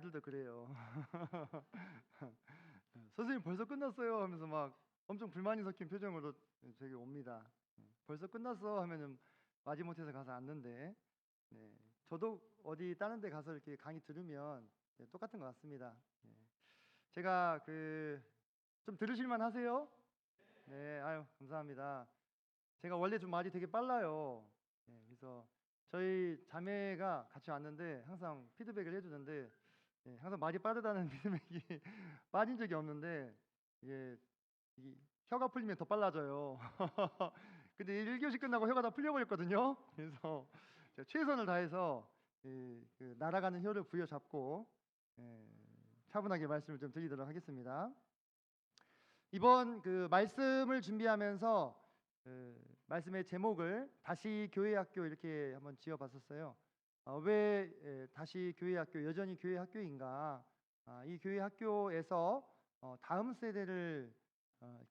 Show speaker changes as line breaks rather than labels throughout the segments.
아이들도 그래요. 선생님 벌써 끝났어요 하면서 막 엄청 불만이 섞인 표정으로 저기 옵니다. 벌써 끝났어 하면은 마지못해서 가서 앉는데, 네, 저도 어디 다른 데 가서 이렇게 강의 들으면 똑같은 것 같습니다. 제가 좀 들으실만 하세요? 네, 아유 감사합니다. 제가 원래 좀 말이 되게 빨라요. 그래서 저희 자매가 같이 왔는데 항상 피드백을 해주는데, 항상 말이 빠르다는 피드백이 빠진 적이 없는데, 이게 이 혀가 풀리면 더 빨라져요. 근데 1교시 끝나고 혀가 다 풀려버렸거든요. 그래서 제가 최선을 다해서 날아가는 혀를 부여잡고 예, 차분하게 말씀을 좀 드리도록 하겠습니다. 이번 말씀을 준비하면서 말씀의 제목을 다시 교회학교 이렇게 한번 지어봤었어요. 왜 다시 교회학교, 여전히 교회학교인가? 이 교회학교에서 다음 세대를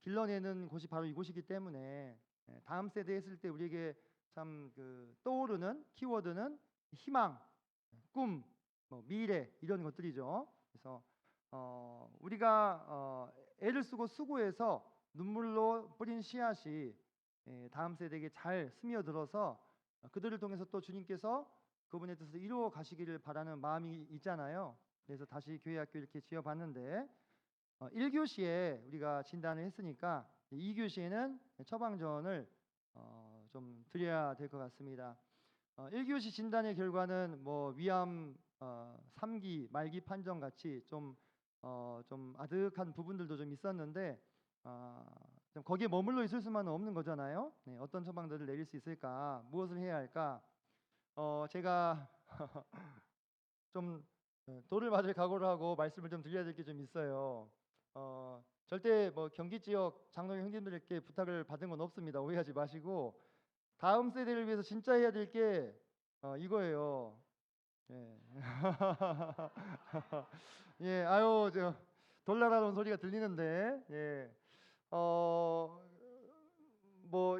길러내는 곳이 바로 이곳이기 때문에, 다음 세대 했을 때 우리에게 참 떠오르는 키워드는 희망, 꿈, 미래 이런 것들이죠. 그래서 우리가 애를 쓰고 수고해서 눈물로 뿌린 씨앗이 다음 세대에게 잘 스며들어서 그들을 통해서 또 주님께서 그분의 뜻을 이루어 가시기를 바라는 마음이 있잖아요. 그래서 다시 교회학교 이렇게 지어봤는데, 1교시에 우리가 진단을 했으니까 2교시에는 처방전을 좀 드려야 될 것 같습니다. 1교시 진단의 결과는 위암 3기 말기 판정 같이 좀 아득한 부분들도 좀 있었는데, 좀 거기에 머물러 있을 수만은 없는 거잖아요. 네, 어떤 처방들을 내릴 수 있을까? 무엇을 해야 할까? 제가 좀 돌을 맞을 각오를 하고 말씀을 좀 드려야 될 게 좀 있어요. 절대 경기 지역 장로 형님들께 부탁을 받은 건 없습니다. 오해하지 마시고, 다음 세대를 위해서 진짜 해야 될 게 이거예요. 예. 예, 아유, 돌나라는 소리가 들리는데, 예.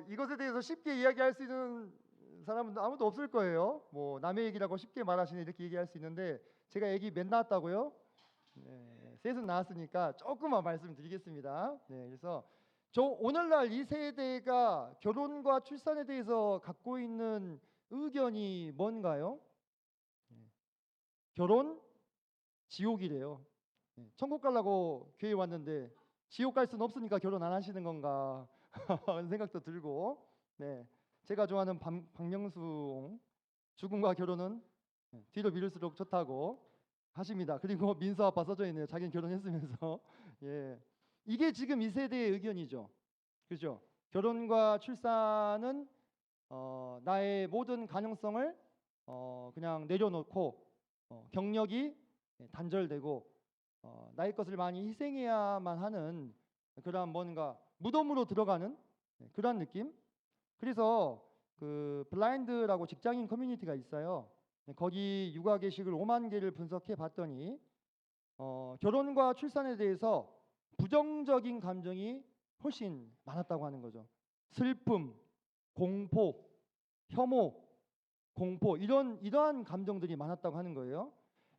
이것에 대해서 쉽게 이야기할 수 있는 사람은 아무도 없을 거예요. 남의 얘기라고 쉽게 말하시네 이렇게 얘기할 수 있는데, 제가 애기 몇 낳았다고요? 네, 셋은 낳았으니까 조금만 말씀드리겠습니다. 네, 그래서 오늘날 이 세대가 결혼과 출산에 대해서 갖고 있는 의견이 뭔가요? 결혼 지옥이래요. 천국 가려고 교회 왔는데 지옥 갈 수는 없으니까 결혼 안 하시는 건가 하는 생각도 들고, 네, 제가 좋아하는 박명수 죽음과 결혼은 뒤로 미룰수록 좋다고 하십니다. 그리고 민서 아빠 써져 있네요. 자기는 결혼했으면서. 예, 이게 지금 이 세대의 의견이죠. 그렇죠? 결혼과 출산은 나의 모든 가능성을 그냥 내려놓고 경력이 단절되고 나의 것을 많이 희생해야만 하는 그러한 뭔가 무덤으로 들어가는 그러한 느낌. 그래서 블라인드라고 직장인 커뮤니티가 있어요. 거기 육아계식을 5만 개를 분석해 봤더니 결혼과 출산에 대해서 부정적인 감정이 훨씬 많았다고 하는 거죠. 슬픔, 공포, 혐오, 공포 이러한 감정들이 많았다고 하는 거예요.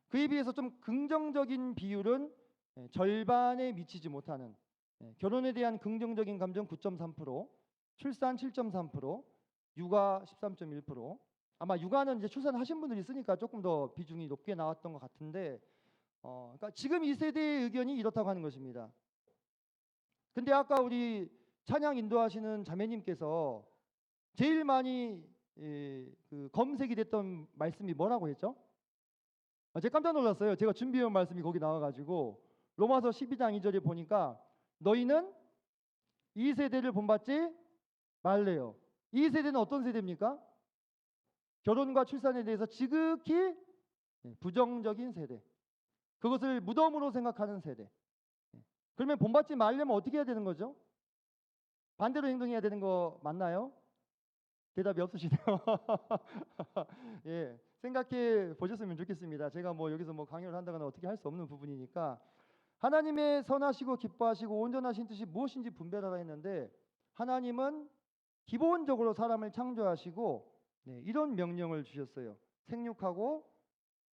그에 비해서 좀 긍정적인 비율은 절반에 미치지 못하는, 결혼에 대한 긍정적인 감정 9.3%, 출산 7.3%, 육아 13.1%. 아마 육아는 이제 출산하신 분들이 있으니까 조금 더 비중이 높게 나왔던 것 같은데, 그러니까 지금 이 세대의 의견이 이렇다고 하는 것입니다. 근데 아까 우리 찬양 인도하시는 자매님께서 제일 많이 검색이 됐던 말씀이 뭐라고 했죠? 제가 깜짝 놀랐어요. 제가 준비해온 말씀이 거기 나와가지고 로마서 12장 2절에 보니까 너희는 이 세대를 본받지 말래요. 이 세대는 어떤 세대입니까? 결혼과 출산에 대해서 지극히 부정적인 세대. 그것을 무덤으로 생각하는 세대. 그러면 본받지 말려면 어떻게 해야 되는 거죠? 반대로 행동해야 되는 거 맞나요? 대답이 없으시네요. 예, 생각해 보셨으면 좋겠습니다. 제가 여기서 강요를 한다거나 어떻게 할 수 없는 부분이니까, 하나님의 선하시고 기뻐하시고 온전하신 뜻이 무엇인지 분별하라 했는데, 하나님은 기본적으로 사람을 창조하시고 이런 명령을 주셨어요. 생육하고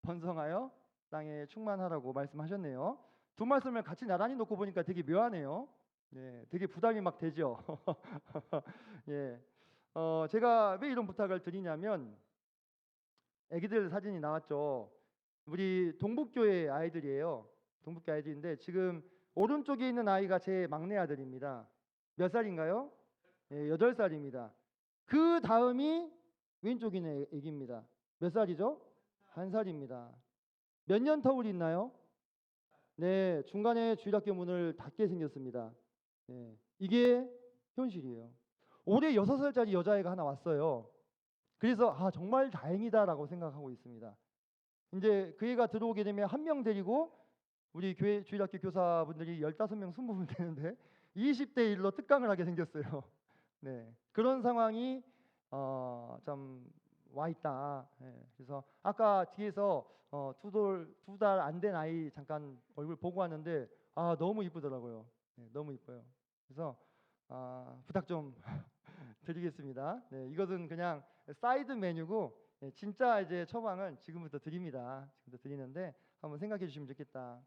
번성하여 땅에 충만하라고 말씀하셨네요. 두 말씀을 같이 나란히 놓고 보니까 되게 묘하네요. 네, 되게 부담이 막 되죠. 예, 제가 왜 이런 부탁을 드리냐면 아기들 사진이 나왔죠. 우리 동북교회 아이들이에요. 동북교 아이들인데 지금 오른쪽에 있는 아이가 제 막내 아들입니다. 몇 살인가요? 예, 8살입니다. 그 다음이 왼쪽에 있는 애기입니다. 몇 살이죠? 1살입니다. 몇 년 터울이 있나요? 네, 중간에 주일학교 문을 닫게 생겼습니다. 네, 이게 현실이에요. 올해 6살짜리 여자애가 하나 왔어요. 그래서 정말 다행이다라고 생각하고 있습니다. 이제 그 애가 들어오게 되면 한 명 데리고 우리 교회 주일학교 교사분들이 15명, 20명 되는데 20대 1로 특강을 하게 생겼어요. 네, 그런 상황이 좀 와 있다. 예, 그래서 아까 뒤에서 두 달 안 된 아이 잠깐 얼굴 보고 왔는데 너무 이쁘더라고요. 네, 너무 이뻐요. 그래서 부탁 좀 드리겠습니다. 네, 이것은 그냥 사이드 메뉴고 진짜 이제 처방은 지금부터 드립니다. 지금부터 드리는데 한번 생각해 주시면 좋겠다.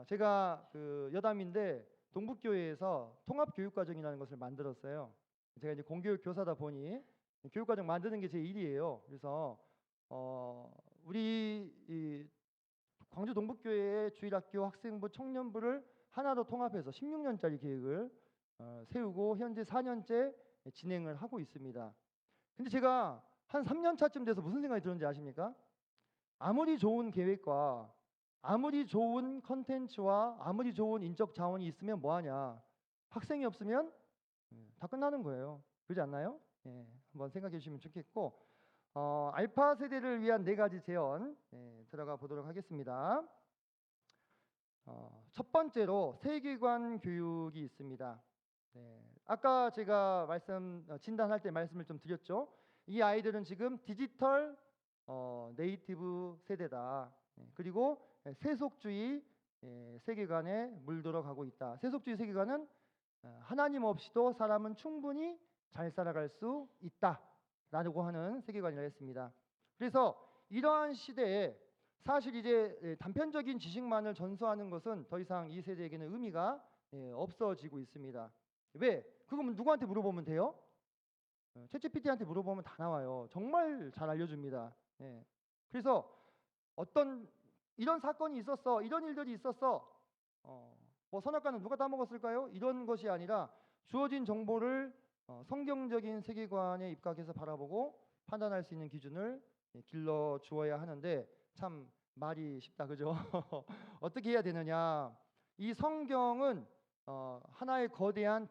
제가 그 여담인데 동북교회에서 통합교육과정이라는 것을 만들었어요. 제가 이제 공교육 교사다 보니 교육과정 만드는 게 제 일이에요. 그래서 우리 이 광주 동북교회의 주일학교 학생부 청년부를 하나로 통합해서 16년짜리 계획을 세우고 현재 4년째 진행을 하고 있습니다. 근데 제가 한 3년 차쯤 돼서 무슨 생각이 들었는지 아십니까? 아무리 좋은 계획과 아무리 좋은 컨텐츠와 아무리 좋은 인적 자원이 있으면 뭐하냐? 학생이 없으면 다 끝나는 거예요. 그렇지 않나요? 예, 한번 생각해 주시면 좋겠고 알파 세대를 위한 4가지 제언 들어가 보도록 하겠습니다. 첫 번째로 세계관 교육이 있습니다. 네, 아까 제가 진단할 때 말씀을 좀 드렸죠. 이 아이들은 지금 디지털 네이티브 세대다. 그리고 세속주의 세계관에 물들어가고 있다. 세속주의 세계관은 하나님 없이도 사람은 충분히 잘 살아갈 수 있다라고 하는 세계관이라 했습니다. 그래서 이러한 시대에 사실 이제 단편적인 지식만을 전수하는 것은 더 이상 이 세대에게는 의미가 없어지고 있습니다. 왜? 그건 누구한테 물어보면 돼요? 챗GPT한테 물어보면 다 나와요. 정말 잘 알려줍니다. 그래서 어떤 이런 사건이 있었어, 이런 일들이 있었어. 뭐 선악과는 누가 따먹었을까요? 이런 것이 아니라 주어진 정보를 성경적인 세계관에 입각해서 바라보고 판단할 수 있는 기준을 길러 주어야 하는데 참 말이 쉽다, 그죠? 어떻게 해야 되느냐? 이 성경은 하나의 거대한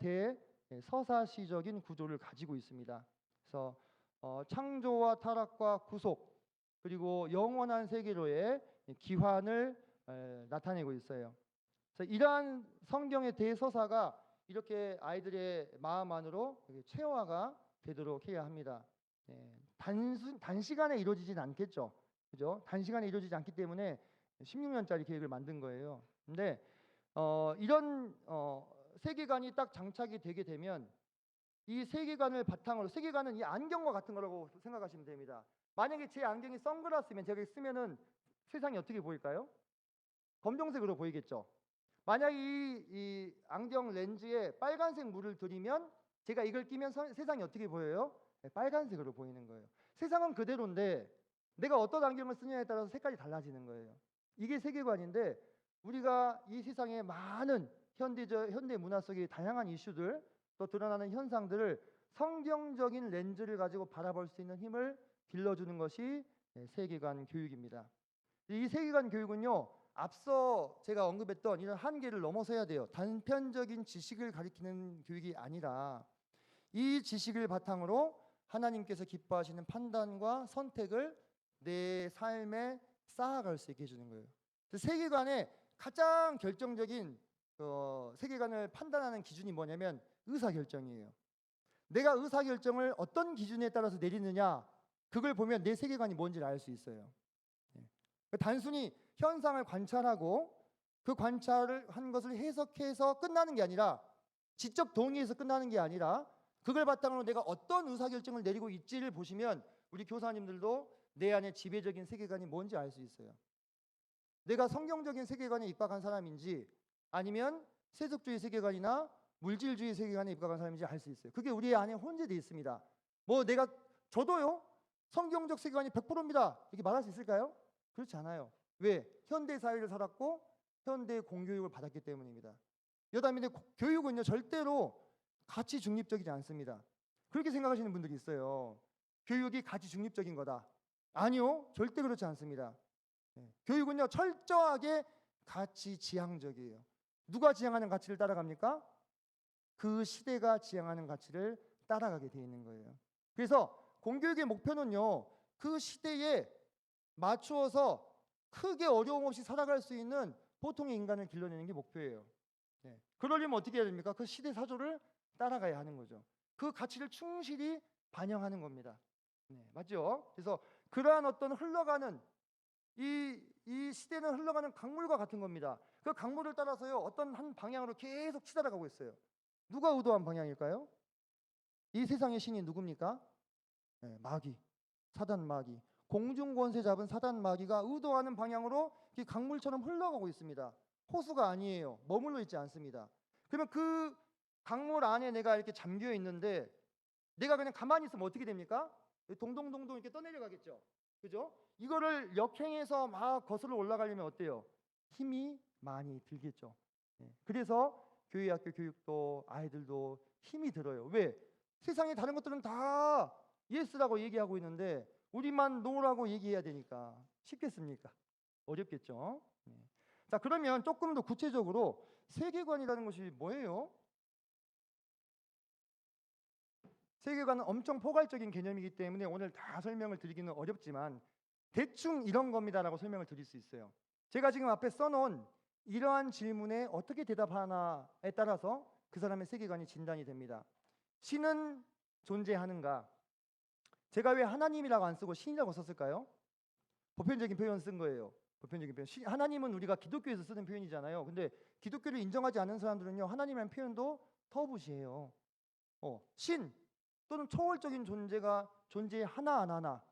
대서사시적인 구조를 가지고 있습니다. 그래서 창조와 타락과 구속 그리고 영원한 세계로의 기환을 나타내고 있어요. 그래서 이러한 성경의 대서사가 이렇게 아이들의 마음 안으로 체화가 되도록 해야 합니다. 단시간에 이루어지진 않겠죠. 그죠? 단시간에 이루어지지 않기 때문에 16년짜리 계획을 만든 거예요. 근데 이런 세계관이 딱 장착이 되게 되면 이 세계관을 바탕으로 세계관은 이 안경과 같은 거라고 생각하시면 됩니다. 만약에 제 안경이 선글라스면 제가 쓰면은 세상이 어떻게 보일까요? 검정색으로 보이겠죠. 만약 이 안경 렌즈에 빨간색 물을 들이면 제가 이걸 끼면 세상이 어떻게 보여요? 빨간색으로 보이는 거예요. 세상은 그대로인데 내가 어떤 안경을 쓰냐에 따라서 색깔이 달라지는 거예요. 이게 세계관인데 우리가 이 세상의 많은 현대 문화 속의 다양한 이슈들 또 드러나는 현상들을 성경적인 렌즈를 가지고 바라볼 수 있는 힘을 길러주는 것이 세계관 교육입니다. 이 세계관 교육은요, 앞서 제가 언급했던 이런 한계를 넘어서야 돼요. 단편적인 지식을 가리키는 교육이 아니라 이 지식을 바탕으로 하나님께서 기뻐하시는 판단과 선택을 내 삶에 쌓아갈 수 있게 해주는 거예요. 세계관의 가장 결정적인 세계관을 판단하는 기준이 뭐냐면 의사결정이에요. 내가 의사결정을 어떤 기준에 따라서 내리느냐, 그걸 보면 내 세계관이 뭔지를 알 수 있어요. 단순히 현상을 관찰하고 그 관찰을 한 것을 해석해서 끝나는 게 아니라 지적 동의해서 끝나는 게 아니라 그걸 바탕으로 내가 어떤 의사결정을 내리고 있지를 보시면 우리 교사님들도 내 안에 지배적인 세계관이 뭔지 알 수 있어요. 내가 성경적인 세계관에 입각한 사람인지 아니면 세속주의 세계관이나 물질주의 세계관에 입각한 사람인지 알 수 있어요. 그게 우리 안에 혼재되어 있습니다. 뭐 내가 저도요 성경적 세계관이 100%입니다 이렇게 말할 수 있을까요? 그렇지 않아요. 왜? 현대 사회를 살았고 현대 공교육을 받았기 때문입니다. 여담인데 교육은요 절대로 가치 중립적이지 않습니다. 그렇게 생각하시는 분들이 있어요. 교육이 가치 중립적인 거다. 아니요, 절대 그렇지 않습니다. 교육은요 철저하게 가치 지향적이에요. 누가 지향하는 가치를 따라갑니까? 그 시대가 지향하는 가치를 따라가게 돼 있는 거예요. 그래서 공교육의 목표는요 그 시대에 맞추어서 크게 어려움 없이 살아갈 수 있는 보통의 인간을 길러내는 게 목표예요. 그러려면 어떻게 해야 됩니까? 그 시대 사조를 따라가야 하는 거죠. 그 가치를 충실히 반영하는 겁니다. 맞죠? 그래서 그러한 어떤 흘러가는 이 시대는 흘러가는 강물과 같은 겁니다. 그 강물을 따라서요 어떤 한 방향으로 계속 치달아가고 있어요. 누가 의도한 방향일까요? 이 세상의 신이 누굽니까? 마귀, 사단 마귀. 공중 권세 잡은 사단 마귀가 의도하는 방향으로 이 강물처럼 흘러가고 있습니다. 호수가 아니에요. 머물러 있지 않습니다. 그러면 그 강물 안에 내가 이렇게 잠겨 있는데 내가 그냥 가만히 있으면 어떻게 됩니까? 동동동동 이렇게 떠내려가겠죠. 그죠? 이거를 역행해서 막 거슬러 올라가려면 어때요? 힘이 많이 들겠죠. 그래서 교회학교 교육도 아이들도 힘이 들어요. 왜? 세상에 다른 것들은 다 예스라고 얘기하고 있는데 우리만 노라고 얘기해야 되니까 쉽겠습니까? 어렵겠죠. 자, 그러면 조금 더 구체적으로 세계관이라는 것이 뭐예요? 세계관은 엄청 포괄적인 개념이기 때문에 오늘 다 설명을 드리기는 어렵지만 대충 이런 겁니다라고 설명을 드릴 수 있어요. 제가 지금 앞에 써놓은 이러한 질문에 어떻게 대답하나에 따라서 그 사람의 세계관이 진단이 됩니다. 신은 존재하는가? 제가 왜 하나님이라고 안 쓰고 신이라고 썼을까요? 보편적인 표현 쓴 거예요. 보편적인 표현. 하나님은 우리가 기독교에서 쓰는 표현이잖아요. 근데 기독교를 인정하지 않는 사람들은요 하나님이라는 표현도 터부시해요. 신 또는 초월적인 존재가 존재 하나하나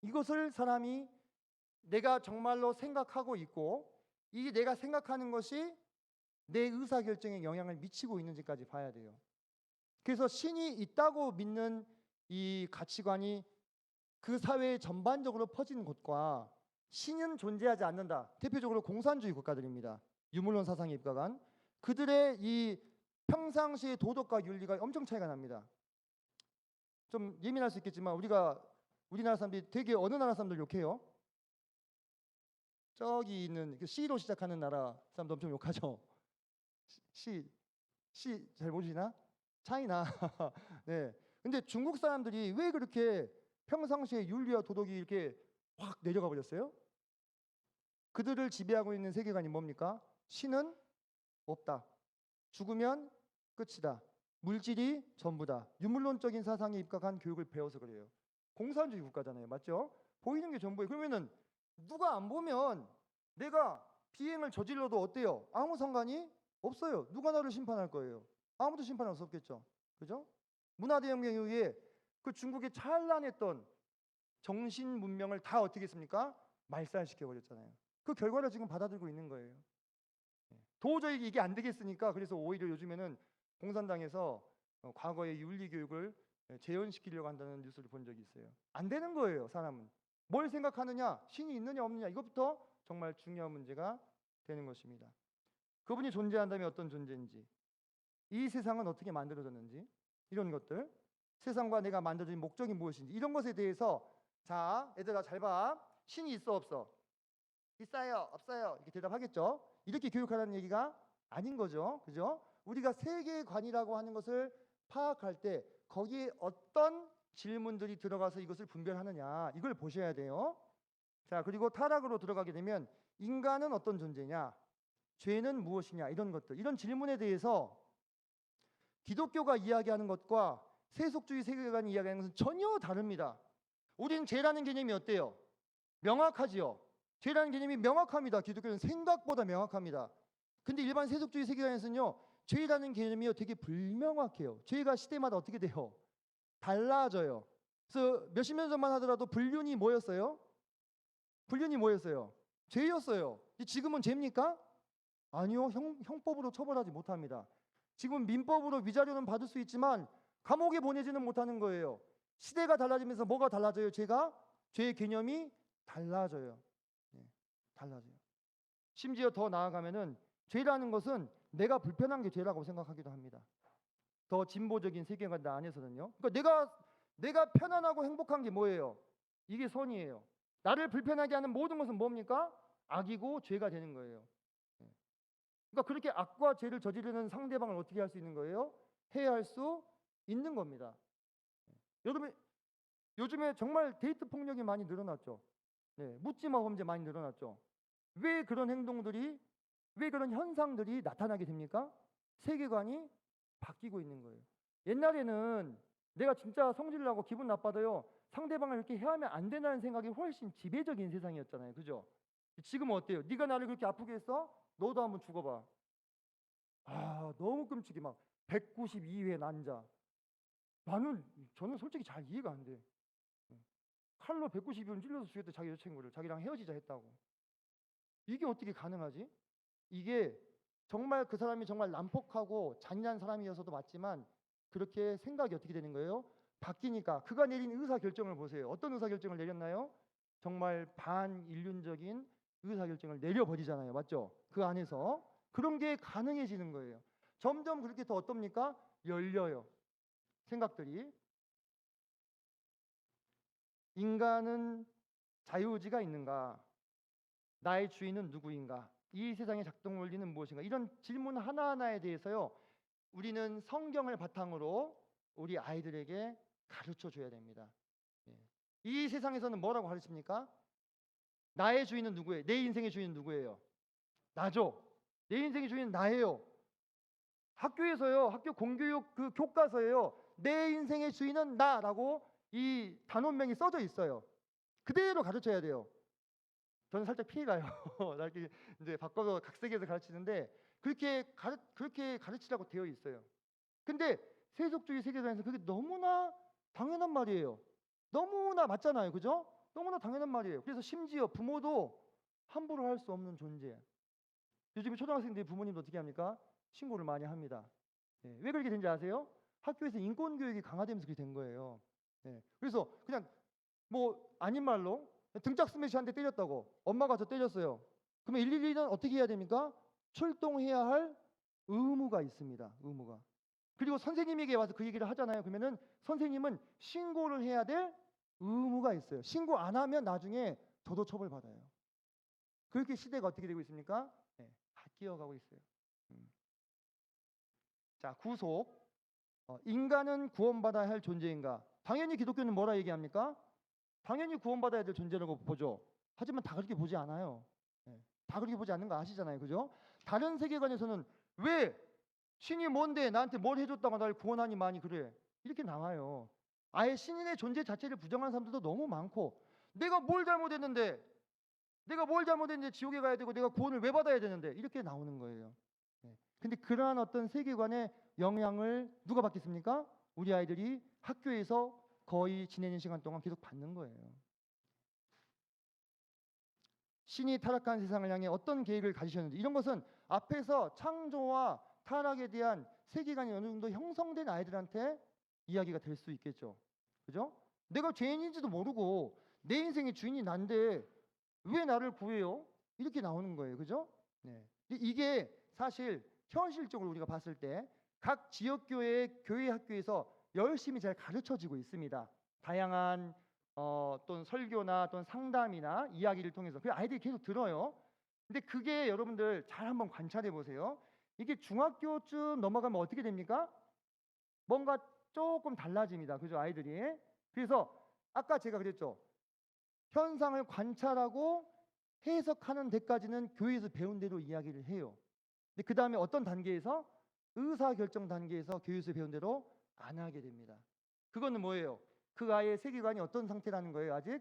이것을 사람이 내가 정말로 생각하고 있고 이 내가 생각하는 것이 내 의사결정에 영향을 미치고 있는지까지 봐야 돼요. 그래서 신이 있다고 믿는 이 가치관이 그 사회에 전반적으로 퍼진 곳과 신은 존재하지 않는다. 대표적으로 공산주의 국가들입니다. 유물론 사상에 입각한 그들의 이 평상시의 도덕과 윤리가 엄청 차이가 납니다. 좀 예민할 수 있겠지만 우리나라 사람들이 되게 어느 나라 사람들 욕해요? 저기 있는 그 C로 시작하는 나라 사람도 엄청 욕하죠. C 잘 모르시나? 차이나. 네. 근데 중국 사람들이 왜 그렇게 평상시에 윤리와 도덕이 이렇게 확 내려가 버렸어요? 그들을 지배하고 있는 세계관이 뭡니까? 신은 없다. 죽으면 끝이다. 물질이 전부다. 유물론적인 사상에 입각한 교육을 배워서 그래요. 공산주의 국가잖아요. 맞죠? 보이는 게 전부예요. 그러면은 누가 안 보면 내가 비행을 저질러도 어때요? 아무 상관이 없어요. 누가 나를 심판할 거예요? 아무도 심판할 수 없겠죠. 그죠? 문화대혁명 이후에 그 중국의 찬란했던 정신 문명을 다 어떻게 했습니까? 말살시켜 버렸잖아요. 그 결과를 지금 받아들고 있는 거예요. 도저히 이게 안 되겠으니까 그래서 오히려 요즘에는 공산당에서 과거의 윤리 교육을 재현시키려고 한다는 뉴스를 본 적이 있어요. 안 되는 거예요. 사람은 뭘 생각하느냐, 신이 있느냐 없느냐 이것부터 정말 중요한 문제가 되는 것입니다. 그분이 존재한다면 어떤 존재인지, 이 세상은 어떻게 만들어졌는지, 이런 것들, 세상과 내가 만들어진 목적이 무엇인지 이런 것에 대해서 자, 얘들아 잘 봐. 신이 있어 없어? 있어요 없어요? 이렇게 대답하겠죠. 이렇게 교육하라는 얘기가 아닌 거죠. 그죠? 우리가 세계관이라고 하는 것을 파악할 때 거기에 어떤 질문들이 들어가서 이것을 분별하느냐 이걸 보셔야 돼요. 자, 그리고 타락으로 들어가게 되면 인간은 어떤 존재냐, 죄는 무엇이냐 이런 것들, 이런 질문에 대해서 기독교가 이야기하는 것과 세속주의 세계관이 이야기하는 것은 전혀 다릅니다. 우리는 죄라는 개념이 어때요? 명확하지요. 죄라는 개념이 명확합니다. 기독교는 생각보다 명확합니다. 근데 일반 세속주의 세계관에서는요 죄라는 개념이 되게 불명확해요. 죄가 시대마다 어떻게 돼요? 달라져요. 그래서 몇십 년 전만 하더라도 불륜이 뭐였어요? 불륜이 뭐였어요? 죄였어요. 지금은 죄입니까? 아니요. 형법으로 처벌하지 못합니다. 지금 민법으로 위자료는 받을 수 있지만 감옥에 보내지는 못하는 거예요. 시대가 달라지면서 뭐가 달라져요? 죄의 개념이 달라져요. 네, 달라져요. 심지어 더 나아가면은 죄라는 것은 내가 불편한 게 죄라고 생각하기도 합니다. 더 진보적인 세계관 안에서는요. 그러니까 내가 편안하고 행복한 게 뭐예요? 이게 선이에요. 나를 불편하게 하는 모든 것은 뭡니까? 악이고 죄가 되는 거예요. 그러니까 그렇게 악과 죄를 저지르는 상대방을 어떻게 할 수 있는 거예요? 해할 수 있는 겁니다. 여러분, 요즘에 정말 데이트 폭력이 많이 늘어났죠. 네, 묻지마 범죄 많이 늘어났죠. 왜 그런 행동들이, 왜 그런 현상들이 나타나게 됩니까? 세계관이 바뀌고 있는 거예요. 옛날에는 내가 진짜 성질 나고 기분 나빠도요, 상대방을 그렇게 해하면 안 된다는 생각이 훨씬 지배적인 세상이었잖아요. 그죠? 지금은 어때요? 네가 나를 그렇게 아프게 했어? 너도 한번 죽어봐. 아, 너무 끔찍해. 막 192회 난자. 저는 솔직히 잘 이해가 안 돼. 칼로 192번 찔러서 죽였대, 자기 여자친구를. 자기랑 헤어지자 했다고. 이게 어떻게 가능하지? 이게 정말 그 사람이 정말 난폭하고 잔인한 사람이어서도 맞지만 그렇게 생각이 어떻게 되는 거예요? 바뀌니까 그가 내린 의사결정을 보세요. 어떤 의사결정을 내렸나요? 정말 반인륜적인 의사결정을 내려버리잖아요. 맞죠? 그 안에서 그런 게 가능해지는 거예요. 점점 그렇게 더 어떻습니까? 열려요. 생각들이. 인간은 자유의지가 있는가? 나의 주인은 누구인가? 이 세상의 작동 원리는 무엇인가? 이런 질문 하나하나에 대해서요, 우리는 성경을 바탕으로 우리 아이들에게 가르쳐 줘야 됩니다. 이 세상에서는 뭐라고 가르칩니까? 나의 주인은 누구예요? 내 인생의 주인은 누구예요? 나죠. 내 인생의 주인은 나예요. 학교에서요, 학교 공교육 그 교과서에요, 내 인생의 주인은 나라고 이 단원명이 써져 있어요. 그대로 가르쳐야 돼요. 저는 살짝 피해가요. 이렇게 이제 바꿔서 각색해서 가르치는데 그렇게 가르치라고 되어 있어요. 근데 세속주의 세계관에서 그게 너무나 당연한 말이에요. 너무나 맞잖아요. 그죠? 너무나 당연한 말이에요. 그래서 심지어 부모도 함부로 할 수 없는 존재. 요즘에 초등학생들이 부모님도 어떻게 합니까? 신고를 많이 합니다. 왜 그렇게 된지 아세요? 학교에서 인권 교육이 강화되면서 그렇게 된 거예요. 그래서 그냥 뭐 아닌 말로 등짝 스매시 한 대 때렸다고 엄마가 저 때렸어요. 그러면 112는 어떻게 해야 됩니까? 출동해야 할 의무가 있습니다. 의무가. 그리고 선생님에게 와서 그 얘기를 하잖아요. 그러면은 선생님은 신고를 해야 될 의무가 있어요. 신고 안 하면 나중에 저도 처벌받아요. 그렇게 시대가 어떻게 되고 있습니까? 바뀌어가고 있어요. 자, 구속. 인간은 구원받아야 할 존재인가? 당연히 기독교는 뭐라 얘기합니까? 당연히 구원받아야 될 존재라고 보죠. 하지만 다 그렇게 보지 않아요. 다 그렇게 보지 않는 거 아시잖아요. 그죠? 다른 세계관에서는 왜 신이 뭔데 나한테 뭘 해줬다고 날 구원하니 많이 그래. 이렇게 나와요. 아예 신인의 존재 자체를 부정하는 사람들도 너무 많고 내가 뭘 잘못했는데 지옥에 가야 되고 내가 구원을 왜 받아야 되는데 이렇게 나오는 거예요. 근데 그러한 어떤 세계관의 영향을 누가 받겠습니까? 우리 아이들이 학교에서 거의 지내는 시간 동안 계속 받는 거예요. 신이 타락한 세상을 향해 어떤 계획을 가지셨는지 이런 것은 앞에서 창조와 타락에 대한 세계관이 어느 정도 형성된 아이들한테 이야기가 될 수 있겠죠. 그죠? 내가 죄인인지도 모르고 내 인생의 주인이 난데 왜 나를 구해요? 이렇게 나오는 거예요. 그죠? 이게 사실 현실적으로 우리가 봤을 때 각 지역교회 교회 학교에서 열심히 잘 가르쳐지고 있습니다. 다양한 또는 설교나 또는 상담이나 이야기를 통해서 그 아이들이 계속 들어요. 근데 그게 여러분들 잘 한번 관찰해 보세요. 이게 중학교쯤 넘어가면 어떻게 됩니까? 뭔가 조금 달라집니다. 그죠? 아이들이. 그래서 아까 제가 그랬죠. 현상을 관찰하고 해석하는 데까지는 교회에서 배운 대로 이야기를 해요. 근데 그 다음에 어떤 단계에서 의사결정 단계에서 교회에서 배운 대로 안 하게 됩니다. 그거는 뭐예요? 그 아이의 세계관이 어떤 상태라는 거예요? 아직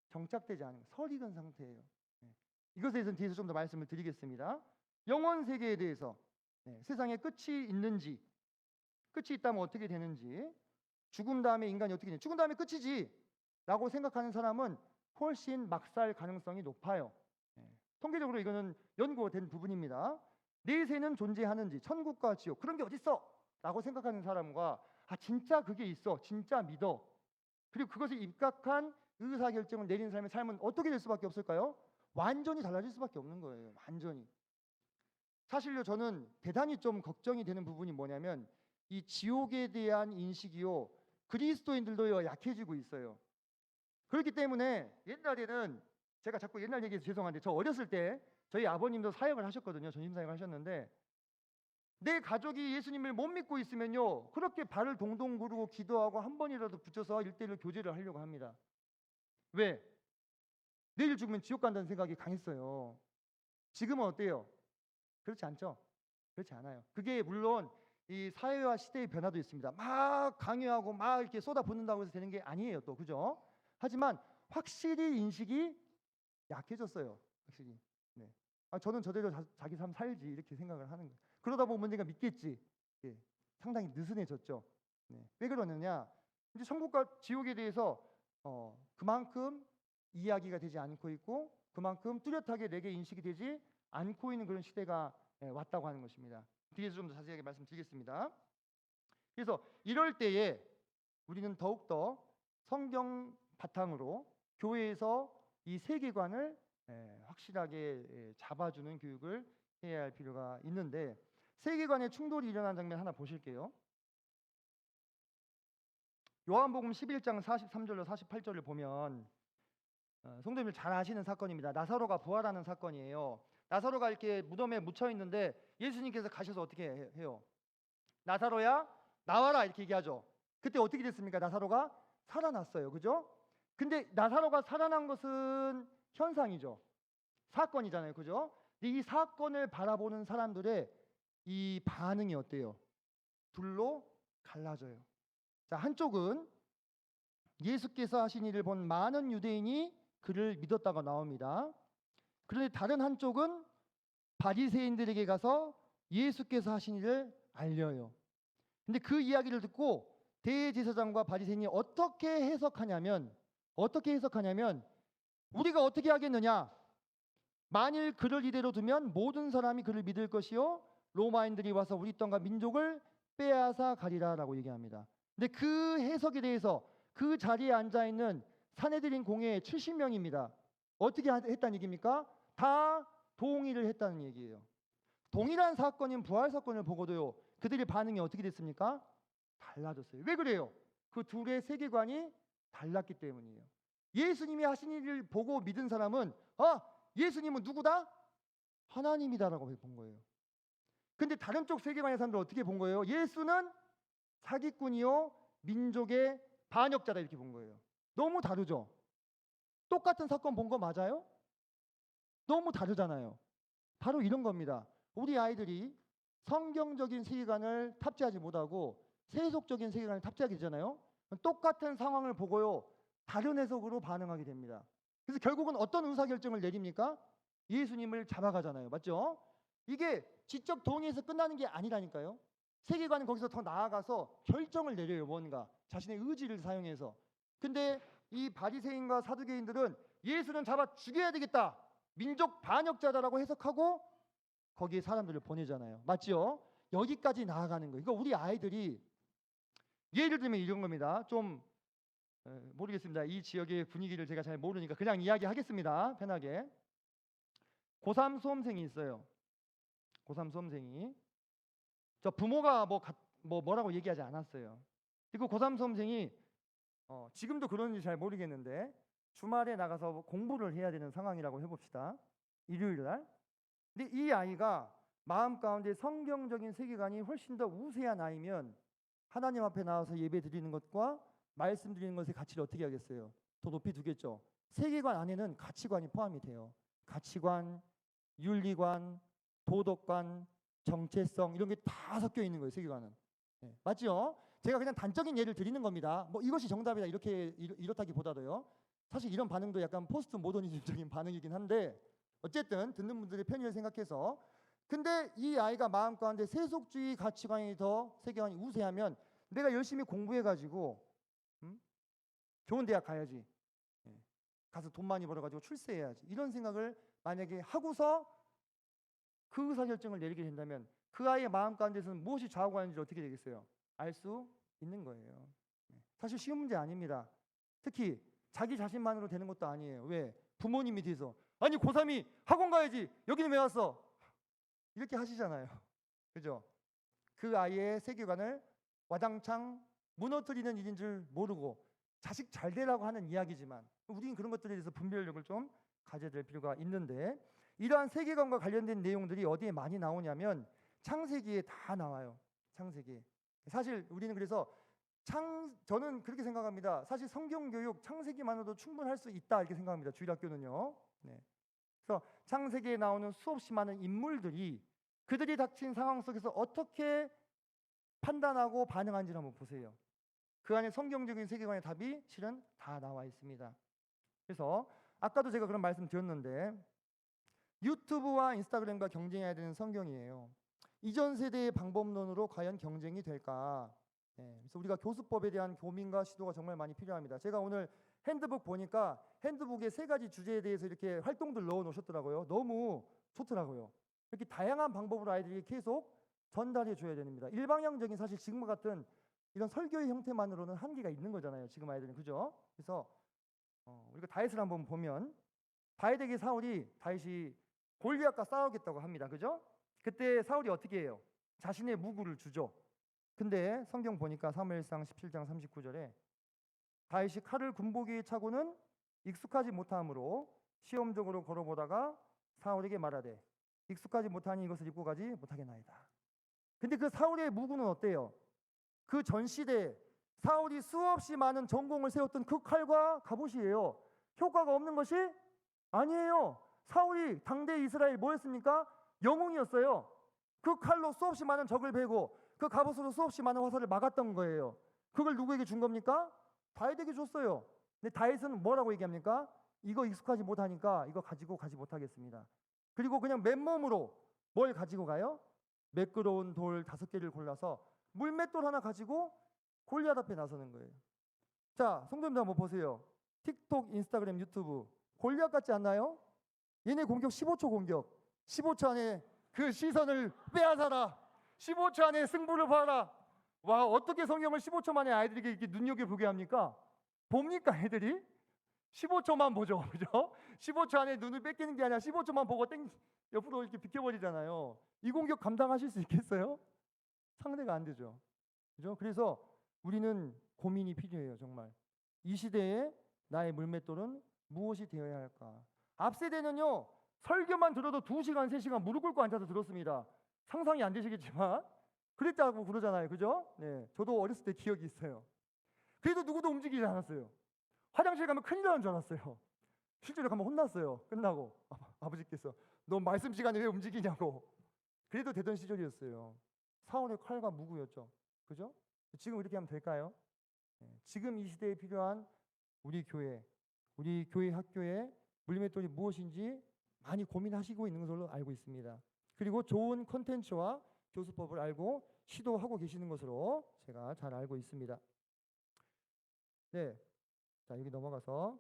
정착되지 않은 설익은 상태예요. 이것에 대해서는 뒤에서 좀 더 말씀을 드리겠습니다. 영혼 세계에 대해서 세상에 끝이 있는지, 끝이 있다면 어떻게 되는지, 죽음 다음에 인간이 어떻게 되는지, 죽은 다음에 끝이지 라고 생각하는 사람은 훨씬 막 살 가능성이 높아요. 통계적으로 이거는 연구가 된 부분입니다. 내세는 존재하는지, 천국과 지옥 그런 게 어딨어? 라고 생각하는 사람과 진짜 그게 있어, 진짜 믿어, 그리고 그것에 입각한 의사결정을 내리는 사람의 삶은 어떻게 될 수밖에 없을까요? 완전히 달라질 수밖에 없는 거예요. 완전히. 사실요, 저는 대단히 좀 걱정이 되는 부분이 뭐냐면 이 지옥에 대한 인식이요, 그리스도인들도요 약해지고 있어요. 그렇기 때문에 옛날에는, 제가 자꾸 옛날 얘기해서 죄송한데, 저 어렸을 때 저희 아버님도 사역을 하셨거든요. 전심 사역을 하셨는데, 내 가족이 예수님을 못 믿고 있으면요, 그렇게 발을 동동 구르고 기도하고 한 번이라도 붙여서 일대일로 교제를 하려고 합니다. 왜? 내일 죽으면 지옥 간다는 생각이 강했어요. 지금은 어때요? 그렇지 않죠? 그렇지 않아요. 그게 물론 이 사회와 시대의 변화도 있습니다. 막 강요하고 막 이렇게 쏟아붓는다고 해서 되는 게 아니에요, 또. 그죠? 하지만 확실히 인식이 약해졌어요. 확실히. 네. 저는 저대로 자기 삶 살지 이렇게 생각을 하는 거예요. 그러다 보면 내가 믿겠지. 예. 상당히 느슨해졌죠. 네. 왜 그러느냐? 이제 천국과 지옥에 대해서 그만큼 이야기가 되지 않고 있고, 그만큼 뚜렷하게 내게 인식이 되지 않고 있는 그런 시대가 왔다고 하는 것입니다. 뒤에서 좀 더 자세하게 말씀드리겠습니다. 그래서 이럴 때에 우리는 더욱더 성경 바탕으로 교회에서 이 세계관을 확실하게 잡아주는 교육을 해야 할 필요가 있는데, 세계관의 충돌이 일어나는 장면 하나 보실게요. 요한복음 11장 43절로 48절을 보면 성도님들 잘 아시는 사건입니다. 나사로가 부활하는 사건이에요. 나사로가 이렇게 무덤에 묻혀 있는데 예수님께서 가셔서 어떻게 해요? 나사로야 나와라 이렇게 얘기하죠. 그때 어떻게 됐습니까? 나사로가 살아났어요. 그죠? 근데 나사로가 살아난 것은 현상이죠. 사건이잖아요. 그죠? 근데 이 사건을 바라보는 사람들의 이 반응이 어때요? 둘로 갈라져요. 자, 한쪽은 예수께서 하신 일을 본 많은 유대인이 그를 믿었다고 나옵니다. 그런데 다른 한쪽은 바리새인들에게 가서 예수께서 하신 일을 알려요. 근데 그 이야기를 듣고 대제사장과 바리새인이 어떻게 해석하냐면 우리가 어떻게 하겠느냐? 만일 그를 이대로 두면 모든 사람이 그를 믿을 것이요 로마인들이 와서 우리 땅과 민족을 빼앗아 가리라라고 얘기합니다. 근데 그 해석에 대해서 그 자리에 앉아 있는 산헤드린 공회 70명입니다. 어떻게 했다는 얘기입니까? 다 동의를 했다는 얘기예요. 동일한 사건인 부활 사건을 보고도요, 그들의 반응이 어떻게 됐습니까? 달라졌어요. 왜 그래요? 그 둘의 세계관이 달랐기 때문이에요. 예수님이 하신 일을 보고 믿은 사람은 예수님은 누구다? 하나님이다라고 본 거예요. 근데 다른 쪽 세계관의 사람들 어떻게 본 거예요? 예수는 사기꾼이요 민족의 반역자다 이렇게 본 거예요. 너무 다르죠? 똑같은 사건 본 거 맞아요? 너무 다르잖아요. 바로 이런 겁니다. 우리 아이들이 성경적인 세계관을 탑재하지 못하고 세속적인 세계관을 탑재하게 되잖아요. 똑같은 상황을 보고요, 다른 해석으로 반응하게 됩니다. 그래서 결국은 어떤 의사결정을 내립니까? 예수님을 잡아가잖아요. 맞죠? 이게 지적 동의에서 끝나는 게 아니라니까요. 세계관은 거기서 더 나아가서 결정을 내려요. 뭔가 자신의 의지를 사용해서. 근데 이 바리새인과 사두개인들은 예수는 잡아 죽여야 되겠다, 민족 반역자다라고 해석하고 거기에 사람들을 보내잖아요. 맞죠? 여기까지 나아가는 거예요. 그러니까 우리 아이들이 예를 들면 이런 겁니다. 좀 모르겠습니다. 이 지역의 분위기를 제가 잘 모르니까 그냥 이야기하겠습니다. 편하게. 고3 수험생이 있어요. 고3 수험생이. 저 부모가 뭐라고 얘기하지 않았어요. 그리고 고3 수험생이 지금도 그런지 잘 모르겠는데 주말에 나가서 공부를 해야 되는 상황이라고 해봅시다. 일요일 날. 근데 이 아이가 마음 가운데 성경적인 세계관이 훨씬 더 우세한 아이면 하나님 앞에 나와서 예배 드리는 것과 말씀 드리는 것의 가치를 어떻게 하겠어요? 더 높이 두겠죠. 세계관 안에는 가치관이 포함이 돼요. 가치관, 윤리관, 도덕관, 정체성 이런 게 다 섞여 있는 거예요. 세계관은. 네, 맞죠? 제가 그냥 단적인 예를 드리는 겁니다. 이것이 정답이다 이렇다기보다도요. 사실 이런 반응도 약간 포스트 모더니즘적인 반응이긴 한데 어쨌든 듣는 분들의 편의를 생각해서, 근데 이 아이가 마음 가운데 세속주의 가치관이 더 세계관이 우세하면 내가 열심히 공부해가지고 좋은 대학 가야지, 가서 돈 많이 벌어가지고 출세해야지, 이런 생각을 만약에 하고서 그 의사결정을 내리게 된다면 그 아이의 마음 가운데서는 무엇이 좌우하는지 어떻게 되겠어요? 알 수 있는 거예요. 사실 쉬운 문제 아닙니다. 특히 자기 자신만으로 되는 것도 아니에요. 왜? 부모님이 뒤에서 아니 고3이 학원 가야지 여기는 왜 왔어? 이렇게 하시잖아요. 그죠? 그 아이의 세계관을 와장창 무너뜨리는 일인 줄 모르고 자식 잘 되라고 하는 이야기지만 우리는 그런 것들에 대해서 분별력을 좀 가져야 될 필요가 있는데, 이러한 세계관과 관련된 내용들이 어디에 많이 나오냐면 창세기에 다 나와요. 창세기. 사실 우리는 그래서 저는 그렇게 생각합니다. 사실 성경 교육 창세기만으로도 충분할 수 있다 이렇게 생각합니다. 주일학교는요. 네. 그래서 창세기에 나오는 수없이 많은 인물들이 그들이 닥친 상황 속에서 어떻게 판단하고 반응하는지를 한번 보세요. 그 안에 성경적인 세계관의 답이 실은 다 나와 있습니다. 그래서 아까도 제가 그런 말씀 드렸는데 유튜브와 인스타그램과 경쟁해야 되는 성경이에요. 이전 세대의 방법론으로 과연 경쟁이 될까? 네, 그래서 우리가 교수법에 대한 고민과 시도가 정말 많이 필요합니다. 제가 오늘 핸드북 보니까 핸드북에 3가지 주제에 대해서 이렇게 활동들 넣어 놓으셨더라고요. 너무 좋더라고요. 이렇게 다양한 방법으로 아이들이 계속 전달해 줘야 됩니다. 일방향적인 사실 지금과 같은 이런 설교의 형태만으로는 한계가 있는 거잖아요. 지금 아이들은. 그죠? 그래서 우리가 다윗을 한번 보면 다윗에게 다윗이 골리앗과 싸우겠다고 합니다. 그죠? 그때 사울이 어떻게 해요? 자신의 무구를 주죠. 근데 성경 보니까 사무엘상 17장 39절에 다윗이 칼을 군복이에 차고는 익숙하지 못함으로 시험적으로 걸어보다가 사울에게 말하되 익숙하지 못하니 이것을 입고 가지 못하겠나이다. 근데 그 사울의 무구는 어때요? 그 전시대에 사울이 수없이 많은 전공을 세웠던 그 칼과 갑옷이에요. 효과가 없는 것이 아니에요. 사울이 당대 이스라엘 뭐였습니까? 영웅이었어요. 그 칼로 수없이 많은 적을 베고 그 갑옷으로 수없이 많은 화살을 막았던 거예요. 그걸 누구에게 준 겁니까? 다윗에게 줬어요. 근데 다윗은 뭐라고 얘기합니까? 이거 익숙하지 못하니까 이거 가지고 가지 못하겠습니다. 그리고 그냥 맨몸으로 뭘 가지고 가요? 매끄러운 돌 5개를 골라서 물맷돌 하나 가지고 골리앗 앞에 나서는 거예요. 자, 성도님들 한번 보세요. 틱톡, 인스타그램, 유튜브 골리앗 같지 않나요? 얘네 공격 15초 공격. 15초 안에 그 시선을 빼앗아라. 15초 안에 승부를 봐라. 와, 어떻게 성경을 15초 만에 아이들에게 이렇게 눈여겨보게 합니까? 봅니까 애들이? 15초만 보죠. 그죠? 15초 안에 눈을 뺏기는 게 아니라 15초만 보고 옆으로 이렇게 비켜버리잖아요. 이 공격 감당하실 수 있겠어요? 상대가 안 되죠. 그죠? 그래서 우리는 고민이 필요해요. 정말 이 시대에 나의 물맷돌은 무엇이 되어야 할까? 앞 세대는요 설교만 들어도 2시간 3시간 무릎 꿇고 앉아서 들었습니다. 상상이 안 되시겠지만 그랬다고 그러잖아요. 그죠? 네, 저도 어렸을 때 기억이 있어요. 그래도 누구도 움직이지 않았어요. 화장실 가면 큰일 나는 줄 알았어요. 실제로 가면 혼났어요. 끝나고 아버지께서 너 말씀 시간에 왜 움직이냐고. 그래도 되던 시절이었어요. 사울의 칼과 무구였죠. 그죠? 지금 이렇게 하면 될까요? 네, 지금 이 시대에 필요한 우리 교회 학교의 물맷돌이 무엇인지 많이 고민하시고 있는 것으로 알고 있습니다. 그리고 좋은 콘텐츠와 교수법을 알고 시도하고 계시는 것으로 제가 잘 알고 있습니다. 네, 자 여기 넘어가서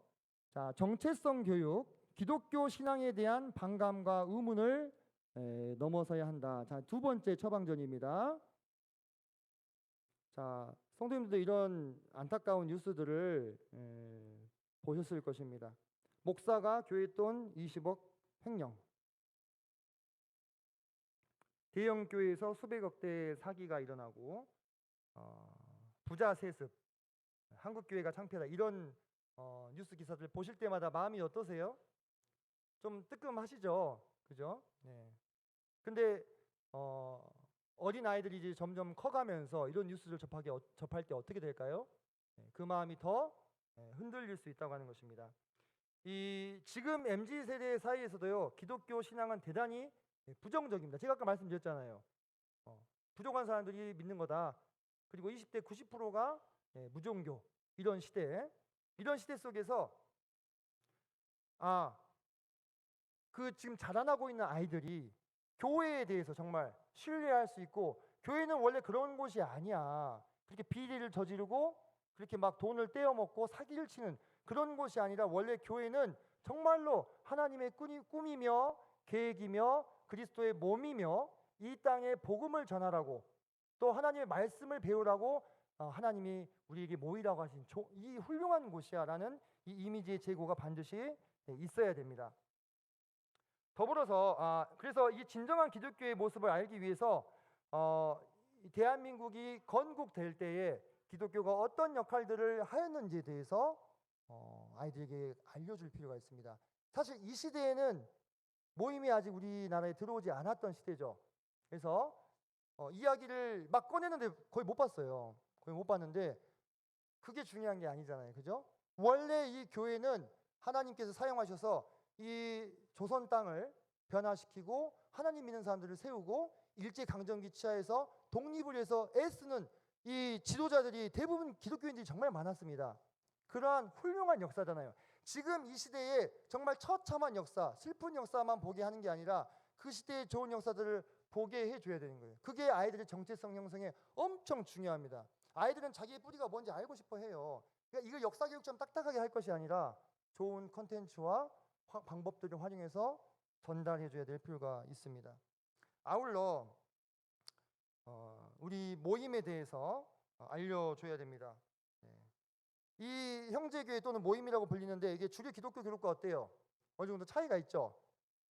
자 정체성 교육, 기독교 신앙에 대한 반감과 의문을 넘어서야 한다. 자, 2번째 처방전입니다. 자, 성도님들도 이런 안타까운 뉴스들을 보셨을 것입니다. 목사가 교회 돈 20억 횡령. 대형 교회에서 수백억 대 사기가 일어나고 부자 세습, 한국 교회가 창피하다. 이런 뉴스 기사들 보실 때마다 마음이 어떠세요? 좀 뜨끔하시죠? 그죠? 네. 근데 어린 아이들이 이제 점점 커가면서 이런 뉴스를 접할 때 어떻게 될까요? 그 마음이 더 흔들릴 수 있다고 하는 것입니다. 이 지금 MZ 세대 사이에서도요 기독교 신앙은 대단히 부정적입니다. 제가 아까 말씀드렸잖아요. 부족한 사람들이 믿는 거다. 그리고 20대 90%가 무종교. 이런 시대 속에서 그 지금 자라나고 있는 아이들이 교회에 대해서 정말 신뢰할 수 있고, 교회는 원래 그런 곳이 아니야. 그렇게 비리를 저지르고 그렇게 막 돈을 떼어먹고 사기를 치는 그런 곳이 아니라 원래 교회는
정말로 하나님의 꿈이며 계획이며 그리스도의 몸이며 이 땅에 복음을 전하라고 또 하나님의 말씀을 배우라고 하나님이 우리에게 모이라고 하신 이 훌륭한 곳이야라는 이 이미지의 제고가 반드시 있어야 됩니다. 더불어서 그래서 이 진정한 기독교의 모습을 알기 위해서 대한민국이 건국될 때에 기독교가 어떤 역할들을 하였는지에 대해서 아이들에게 알려줄 필요가 있습니다. 사실 이 시대에는 모임이 아직 우리나라에 들어오지 않았던 시대죠. 그래서 이야기를 막 꺼내는데 거의 못 봤어요. 거의 못 봤는데 그게 중요한 게 아니잖아요. 그죠? 원래 이 교회는 하나님께서 사용하셔서 이 조선 땅을 변화시키고 하나님 믿는 사람들을 세우고 일제강점기 치하에서 독립을 위해서 애쓰는 이 지도자들이 대부분 기독교인들이 정말 많았습니다. 그러한 훌륭한 역사잖아요. 지금 이 시대에 정말 처참한 역사, 슬픈 역사만 보게 하는 게 아니라 그 시대의 좋은 역사들을 보게 해줘야 되는 거예요. 그게 아이들의 정체성 형성에 엄청 중요합니다. 아이들은 자기의 뿌리가 뭔지 알고 싶어 해요. 그러니까 이걸 역사 교육처럼 딱딱하게 할 것이 아니라 좋은 컨텐츠와 방법들을 활용해서 전달해줘야 될 필요가 있습니다. 아울러 우리 모임에 대해서 알려줘야 됩니다. 이 형제교회 또는 모임이라고 불리는데 이게 주류 기독교 교육과 어때요? 어느 정도 차이가 있죠.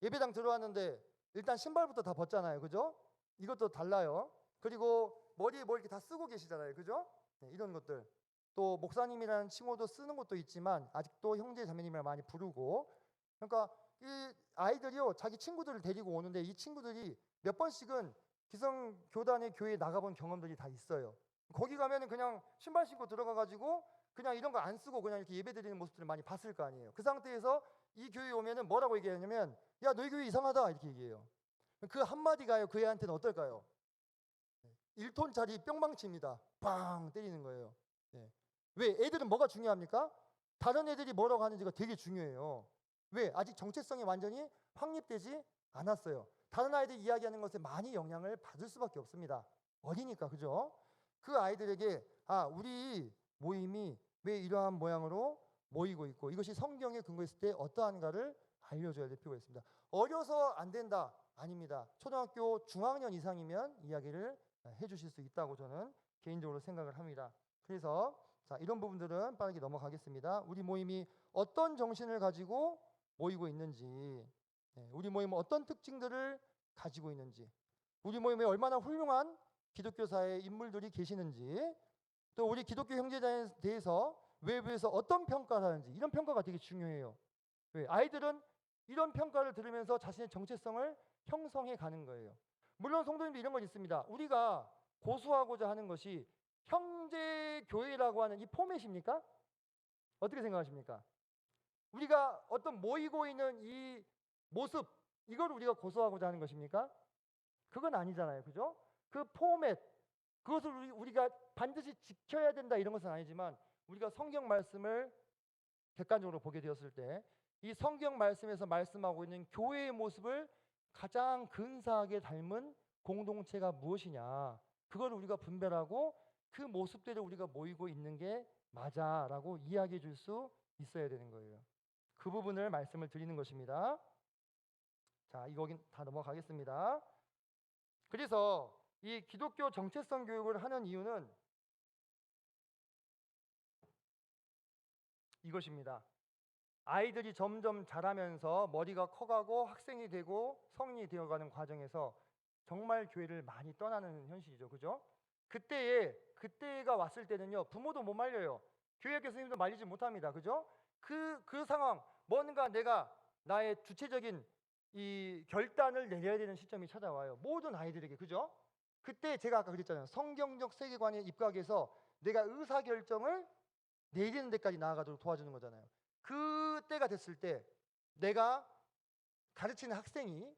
예배당 들어왔는데 일단 신발부터 다 벗잖아요. 그죠? 이것도 달라요. 그리고 머리에 뭐 이렇게 다 쓰고 계시잖아요. 그죠? 이런 것들. 또 목사님이라는 칭호도 쓰는 것도 있지만 아직도 형제 자매님을 많이 부르고, 그러니까 이 아이들이요 자기 친구들을 데리고 오는데 이 친구들이 몇 번씩은 기성교단의 교회에 나가본 경험들이 다 있어요. 거기 가면은 그냥 신발 신고 들어가가지고 그냥 이런 거 안 쓰고 그냥 이렇게 예배 드리는 모습들을 많이 봤을 거 아니에요. 그 상태에서 이 교회에 오면은 뭐라고 얘기하냐면, 야 너희 교회 이상하다 이렇게 얘기해요. 그 한마디가요 그 애한테는 어떨까요? 1톤짜리 뿅망치입니다. 빵 때리는 거예요. 왜? 애들은 뭐가 중요합니까? 다른 애들이 뭐라고 하는지가 되게 중요해요. 왜? 아직 정체성이 완전히 확립되지 않았어요. 다른 아이들이 이야기하는 것에 많이 영향을 받을 수밖에 없습니다. 어리니까. 그죠? 그 아이들에게 우리 모임이 왜 이러한 모양으로 모이고 있고 이것이 성경에 근거했을 때 어떠한가를 알려줘야 될 필요가 있습니다. 어려서 안 된다? 아닙니다. 초등학교 중학년 이상이면 이야기를 해주실 수 있다고 저는 개인적으로 생각을 합니다. 그래서 자, 이런 부분들은 빠르게 넘어가겠습니다. 우리 모임이 어떤 정신을 가지고 모이고 있는지, 우리 모임은 어떤 특징들을 가지고 있는지, 우리 모임에 얼마나 훌륭한 기독교사의 인물들이 계시는지, 또 우리 기독교 형제자에 대해서 외부에서 어떤 평가를 하는지, 이런 평가가 되게 중요해요. 왜? 아이들은 이런 평가를 들으면서 자신의 정체성을 형성해 가는 거예요. 물론 성도님도 이런 건 있습니다. 우리가 고수하고자 하는 것이 형제교회라고 하는 이 포맷입니까? 어떻게 생각하십니까? 우리가 어떤 모이고 있는 이 모습, 이걸 우리가 고수하고자 하는 것입니까? 그건 아니잖아요. 그죠? 그 포맷, 그것을 우리가 반드시 지켜야 된다 이런 것은 아니지만, 우리가 성경 말씀을 객관적으로 보게 되었을 때 이 성경 말씀에서 말씀하고 있는 교회의 모습을 가장 근사하게 닮은 공동체가 무엇이냐, 그걸 우리가 분별하고 그 모습대로 우리가 모이고 있는 게 맞아라고 이야기해 줄 수 있어야 되는 거예요. 그 부분을 말씀을 드리는 것입니다. 자, 이거긴 다 넘어가겠습니다. 그래서 이 기독교 정체성 교육을 하는 이유는 이것입니다. 아이들이 점점 자라면서 머리가 커가고 학생이 되고 성인이 되어가는 과정에서 정말 교회를 많이 떠나는 현실이죠. 그죠? 그때가 왔을 때는요, 부모도 못 말려요. 교회 교수님도 말리지 못합니다. 그죠? 그 상황, 뭔가 내가 나의 주체적인 이 결단을 내려야 되는 시점이 찾아와요. 모든 아이들에게. 그죠? 그때 제가 아까 그랬잖아요. 성경적 세계관에 입각해서 내가 의사결정을 내리는 데까지 나아가도록 도와주는 거잖아요. 그때가 됐을 때 내가 가르치는 학생이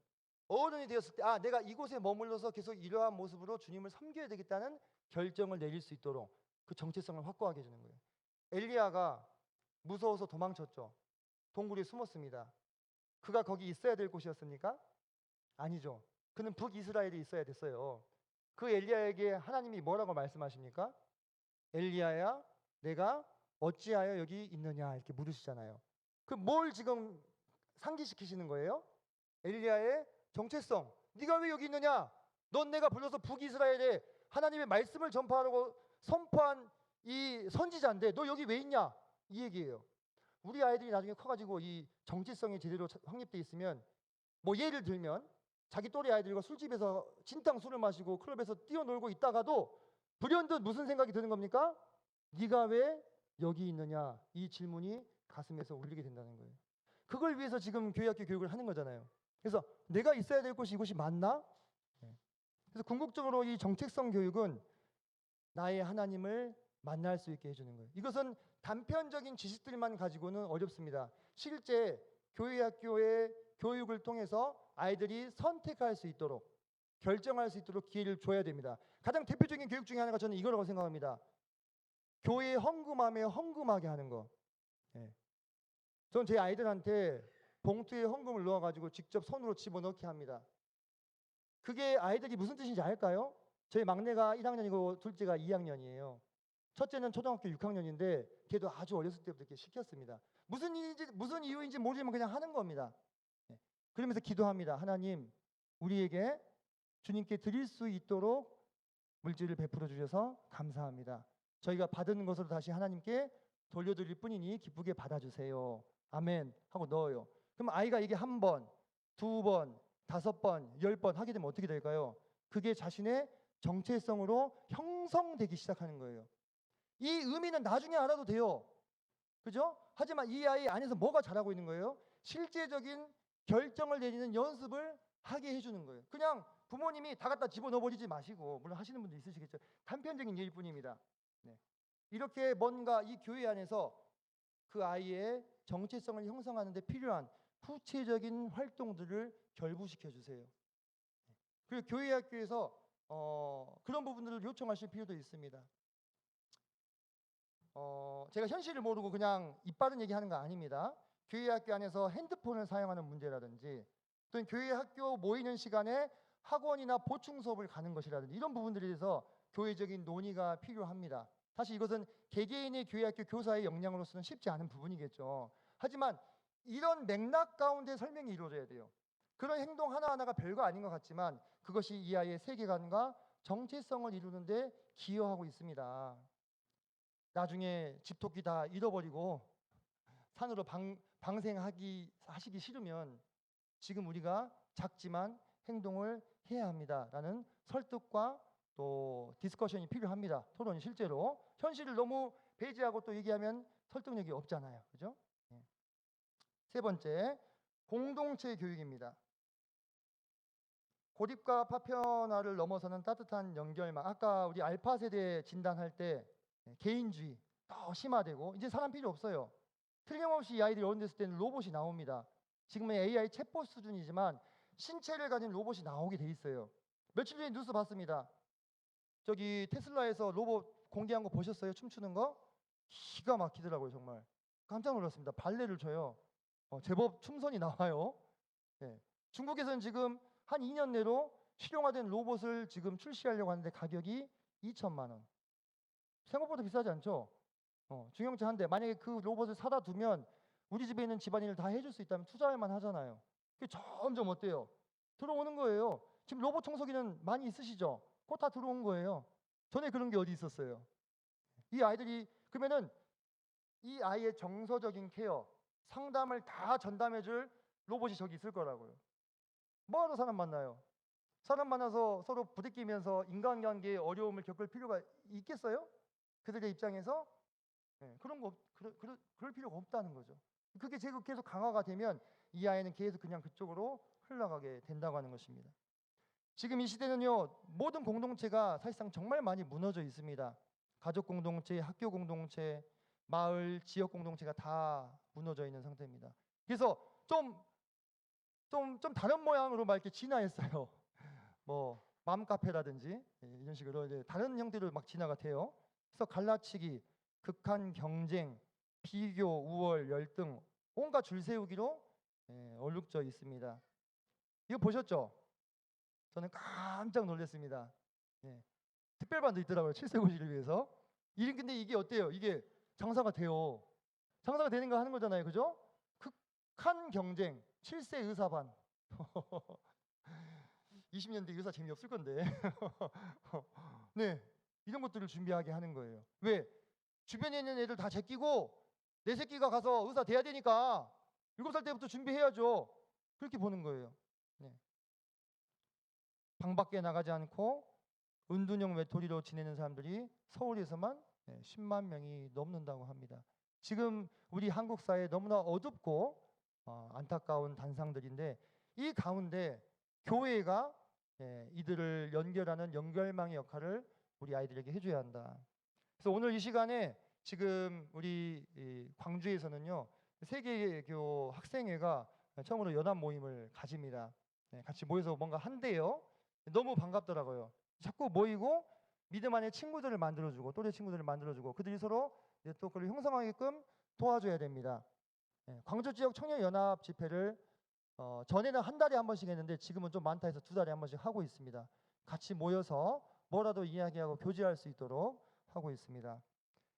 어른이 되었을 때 내가 이곳에 머물러서 계속 이러한 모습으로 주님을 섬겨야 되겠다는 결정을 내릴 수 있도록 그 정체성을 확고하게 해주는 거예요. 엘리야가 무서워서 도망쳤죠. 동굴에 숨었습니다. 그가 거기 있어야 될 곳이었습니까? 아니죠. 그는 북이스라엘에 있어야 됐어요. 그 엘리야에게 하나님이 뭐라고 말씀하십니까? 엘리야야, 내가 어찌하여 여기 있느냐 이렇게 물으시잖아요. 그 뭘 지금 상기시키시는 거예요? 엘리야의 정체성. 네가 왜 여기 있느냐? 넌 내가 불러서 북이스라엘에 하나님의 말씀을 전파하라고 선포한 이 선지자인데 너 여기 왜 있냐? 이 얘기예요. 우리 아이들이 나중에 커가지고 이 정체성이 제대로 확립돼 있으면 뭐 예를 들면 자기 또래 아이들과 술집에서 진탕 술을 마시고 클럽에서 뛰어놀고 있다가도 불현듯 무슨 생각이 드는 겁니까? 네가 왜 여기 있느냐? 이 질문이 가슴에서 울리게 된다는 거예요. 그걸 위해서 지금 교회학교 교육을 하는 거잖아요. 그래서 내가 있어야 될 곳이 이곳이 맞나? 네. 그래서 궁극적으로 이 정체성 교육은 나의 하나님을 만날 수 있게 해주는 거예요. 이것은 단편적인 지식들만 가지고는 어렵습니다. 실제 교회학교의 교육을 통해서 아이들이 선택할 수 있도록 결정할 수 있도록 기회를 줘야 됩니다. 가장 대표적인 교육 중에 하나가 저는 이거라고 생각합니다. 교회 헌금함에 헌금하게 하는 거. 네. 저는 제 아이들한테 봉투에 헌금을 넣어가지고 직접 손으로 집어넣게 합니다. 그게 아이들이 무슨 뜻인지 알까요? 저희 막내가 1학년이고 둘째가 2학년이에요. 첫째는 초등학교 6학년인데 걔도 아주 어렸을 때부터 이렇게 시켰습니다. 무슨 이유인지 모르지만 그냥 하는 겁니다. 네. 그러면서 기도합니다. 하나님, 우리에게 주님께 드릴 수 있도록 물질을 베풀어 주셔서 감사합니다. 저희가 받은 것으로 다시 하나님께 돌려드릴 뿐이니 기쁘게 받아주세요. 아멘 하고 넣어요. 그럼 아이가 이게 한 번, 두 번, 5번, 10번 하게 되면 어떻게 될까요? 그게 자신의 정체성으로 형성되기 시작하는 거예요. 이 의미는 나중에 알아도 돼요. 그죠? 하지만 이 아이 안에서 뭐가 자라고 있는 거예요? 실제적인 결정을 내리는 연습을 하게 해주는 거예요. 그냥 부모님이 다 갖다 집어넣어버리지 마시고, 물론 하시는 분도 있으시겠죠. 단편적인 예일 뿐입니다. 네. 이렇게 뭔가 이 교회 안에서 그 아이의 정체성을 형성하는 데 필요한 구체적인 활동들을 결부시켜 주세요. 그리고 교회 학교에서 그런 부분들을 요청하실 필요도 있습니다. 제가 현실을 모르고 그냥 입 바른 얘기하는 거 아닙니다. 교회 학교 안에서 핸드폰을 사용하는 문제라든지 또는 교회 학교 모이는 시간에 학원이나 보충 수업을 가는 것이라든지 이런 부분들에 대해서 교회적인 논의가 필요합니다. 사실 이것은 개개인의 교회 학교 교사의 역량으로서는 쉽지 않은 부분이겠죠. 하지만 이런 맥락 가운데 설명이 이루어져야 돼요. 그런 행동 하나하나가 별거 아닌 것 같지만 그것이 이 아이의 세계관과 정체성을 이루는데 기여하고 있습니다. 나중에 집토끼 다 잃어버리고 산으로 방생하시기 싫으면 지금 우리가 작지만 행동을 해야 합니다라는 설득과 또 디스커션이 필요합니다. 토론이 실제로 현실을 너무 배제하고 또 얘기하면 설득력이 없잖아요. 그죠? 네. 세 번째, 공동체 교육입니다. 고립과 파편화를 넘어서는 따뜻한 연결망. 아까 우리 알파 세대 진단할 때 개인주의 더 심화되고 이제 사람 필요 없어요. 틀림없이 이 아이들이 어른됐을 때는 로봇이 나옵니다. 지금은 AI 챗봇 수준이지만 신체를 가진 로봇이 나오게 돼 있어요. 며칠 전에 뉴스 봤습니다. 저기 테슬라에서 로봇 공개한 거 보셨어요? 춤추는 거? 기가 막히더라고요. 정말 깜짝 놀랐습니다. 발레를 춰요. 제법 춤선이 나와요. 네. 중국에서는 지금 한 2년 내로 실용화된 로봇을 지금 출시하려고 하는데 가격이 2천만 원. 생각보다 비싸지 않죠? 중형차 한 대. 만약에 그 로봇을 사다 두면 우리 집에 있는 집안일을 다 해줄 수 있다면 투자할만 하잖아요. 그게 점점 어때요? 들어오는 거예요. 지금 로봇 청소기는 많이 있으시죠? 그거 다 들어온 거예요. 전에 그런 게 어디 있었어요? 이 아이들이 그러면은 이 아이의 정서적인 케어, 상담을 다 전담해줄 로봇이 저기 있을 거라고요. 뭐하러 사람 만나요? 사람 만나서 서로 부대끼면서 인간관계의 어려움을 겪을 필요가 있겠어요? 그들의 입장에서 그럴 필요가 없다는 거죠. 그게 계속 강화가 되면 이 아이는 계속 그냥 그쪽으로 흘러가게 된다고 하는 것입니다. 지금 이 시대는요, 모든 공동체가 사실상 정말 많이 무너져 있습니다. 가족 공동체, 학교 공동체, 마을, 지역 공동체가 다 무너져 있는 상태입니다. 그래서 좀 다른 모양으로 막 이렇게 진화했어요. 뭐 맘카페라든지 이런 식으로 이제 다른 형태로 막 진화가 돼요. 그래서 갈라치기, 극한 경쟁, 비교, 우월, 열등, 온갖 줄세우기로 얼룩져 있습니다. 이거 보셨죠? 저는 깜짝 놀랐습니다. 특별반도 있더라고요. 7세 고시를 위해서. 근데 이게 어때요? 이게 장사가 돼요. 장사가 되는 거 하는 거잖아요. 그죠? 칸 경쟁, 7세 의사반. 20년 뒤 의사 재미없을 건데. 네, 이런 것들을 준비하게 하는 거예요. 왜? 주변에 있는 애들 다 제끼고 내 새끼가 가서 의사 돼야 되니까 7살 때부터 준비해야죠. 그렇게 보는 거예요. 네. 방 밖에 나가지 않고 은둔형 외톨이로 지내는 사람들이 서울에서만 10만 명이 넘는다고 합니다. 지금 우리 한국 사회에 너무나 어둡고 안타까운 단상들인데, 이 가운데 교회가 이들을 연결하는 연결망의 역할을 우리 아이들에게 해줘야 한다. 그래서 오늘 이 시간에 지금 우리 이 광주에서는요, 세계교 학생회가 처음으로 연합 모임을 가집니다. 같이 모여서 뭔가 한대요. 너무 반갑더라고요. 자꾸 모이고 믿음 안에 친구들을 만들어주고 또래 친구들을 만들어주고 그들이 서로 또 그걸 형성하게끔 도와줘야 됩니다. 광주 지역 청년 연합 집회를 전에는 한 달에 한 번씩 했는데 지금은 좀 많다 해서 2달에 한 번씩 하고 있습니다. 같이 모여서 뭐라도 이야기하고 교제할 수 있도록 하고 있습니다.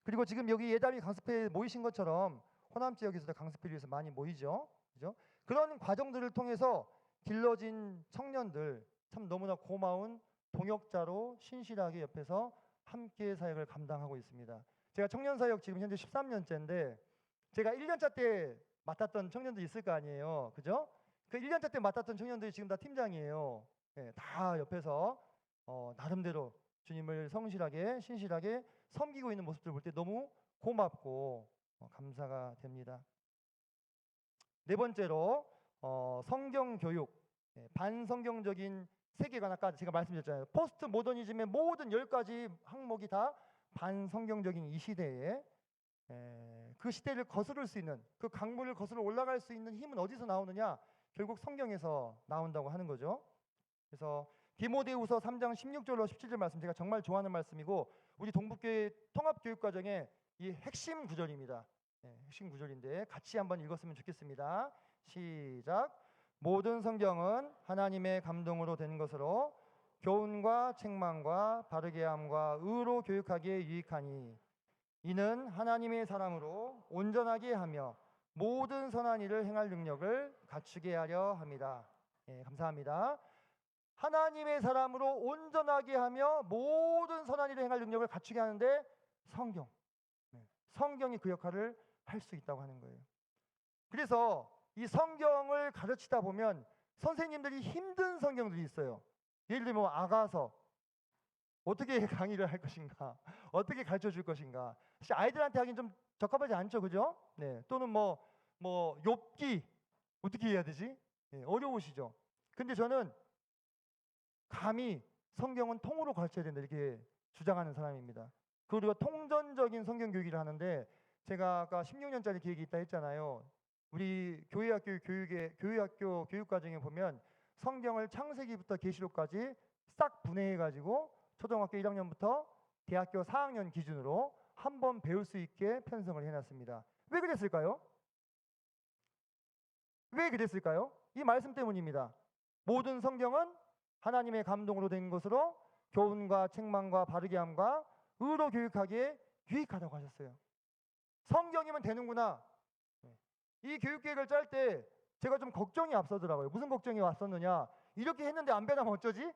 그리고 지금 여기 예담이 강습회에 모이신 것처럼 호남 지역에서도 강습회를 위해서 많이 모이죠. 그죠? 그런 과정들을 통해서 길러진 청년들, 참 너무나 고마운 동역자로 신실하게 옆에서 함께 사역을 감당하고 있습니다. 제가 청년 사역 지금 현재 13년째인데 제가 1년차 때 맡았던 청년들 있을 거 아니에요. 그죠? 그 1년차 때 맡았던 청년들이 지금 다 팀장이에요. 다 옆에서 나름대로 주님을 성실하게 신실하게 섬기고 있는 모습들 볼 때 너무 고맙고 감사가 됩니다. 네 번째로 성경 교육, 반성경적인 세계관, 아까 제가 말씀드렸잖아요. 포스트 모더니즘의 모든 10가지 항목이 다 반성경적인 이 시대에 그 시대를 거스를 수 있는, 그 강물을 거슬러 올라갈 수 있는 힘은 어디서 나오느냐? 결국 성경에서 나온다고 하는 거죠. 그래서 디모데후서 3장 16절로 17절 말씀, 제가 정말 좋아하는 말씀이고 우리 동북교회 통합교육과정의 이 핵심 구절입니다. 핵심 구절인데 같이 한번 읽었으면 좋겠습니다. 시작. 모든 성경은 하나님의 감동으로 된 것으로 교훈과 책망과 바르게 함과 의로 교육하기에 유익하니 이는 하나님의 사람으로 온전하게 하며 모든 선한 일을 행할 능력을 갖추게 하려 합니다. 감사합니다. 하나님의 사람으로 온전하게 하며 모든 선한 일을 행할 능력을 갖추게 하는데 성경, 성경이 그 역할을 할 수 있다고 하는 거예요. 그래서 이 성경을 가르치다 보면 선생님들이 힘든 성경들이 있어요. 예를 들면 아가서 어떻게 강의를 할 것인가, 어떻게 가르쳐 줄 것인가. 사실 아이들한테 하긴 좀 적합하지 않죠, 그죠? 또는 뭐 욥기 어떻게 해야 되지? 어려우시죠. 근데 저는 감히 성경은 통으로 가르쳐야 된다 이렇게 주장하는 사람입니다. 그리고 통전적인 성경 교육을 하는데, 제가 아까 16년짜리 계획이 있다 했잖아요. 우리 교회학교 교육과정에 보면 성경을 창세기부터 계시록까지 싹 분해해가지고 초등학교 1학년부터 대학교 4학년 기준으로 한 번 배울 수 있게 편성을 해놨습니다. 왜 그랬을까요? 왜 그랬을까요? 이 말씀 때문입니다. 모든 성경은 하나님의 감동으로 된 것으로 교훈과 책망과 바르게 함과 의로 교육하기에 유익하다고 하셨어요. 성경이면 되는구나. 이 교육계획을 짤 때 제가 좀 걱정이 앞서더라고요. 무슨 걱정이 왔었느냐? 이렇게 했는데 안 변하면 어쩌지?